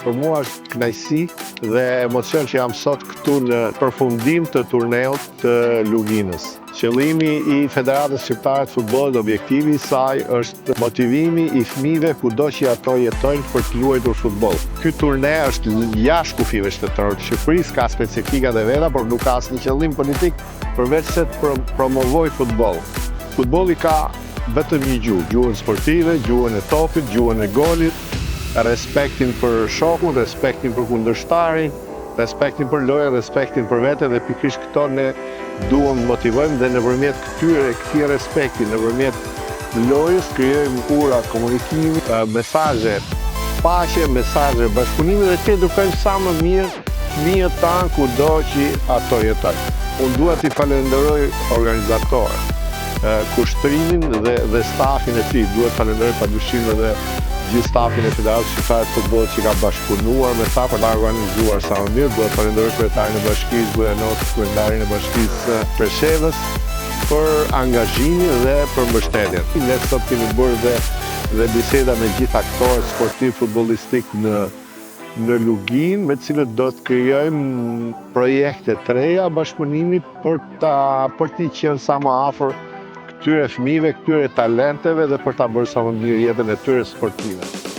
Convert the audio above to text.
Për mua është kënaqësi dhe emocion që jam sot këtu në përfundim të turneut të Luginës. Qëllimi i Federatës Shqiptare të Futbollit, objektivi i saj është motivimi i fëmijëve kudo që ato jetojnë për të luajtur futboll. Ky turne është jashtë kufive shtetërore të Shqipërisë, ka specifikat e veta, por nuk ka asnjë qëllim politik përveç se të promovojë futboll. Futbolli ka vetëm një gjuhë, gjuhën sportive, gjuhën e topit, gjuhën e golit, respektin për shokun, respektin për kundërshtarin, respektin për lojën, respektin për vete dhe pikërisht këto ne duam të motivojmë dhe nëpërmjet këtij respekti, nëpërmjet lojës krijojmë ura komunikimi, mesazhe paqe, mesazhe bashkëpunimi dhe të edukojmë sa më mirë fëmijët tanë kudo që ato jetojnë. Unë dua t'i falenderoj organizatorët, kushtrimin dhe stafin e tij. Duhet falenderoj padyshim edhe gjithë stafin e Federatës Shqiptare të Futbollit që ka bashkëpunuar me ta për ta organizuar sa më mirë. Duhet falenderoj kryetarin e bashkisë Bujanos, kryetarën e bashkisë Preshevës për angazhimin dhe për mbështetjen. Ne sot kemi bërë dhe biseda me gjithë aktorët sportiv futbollistik në Luginë, me të cilët do të krijojmë projekte të reja bashkëpunimi për të qenë sa më afër këtyre fëmijëve, këtyre talenteve dhe për ta bërë sa më mirë jetën e tyre sportive.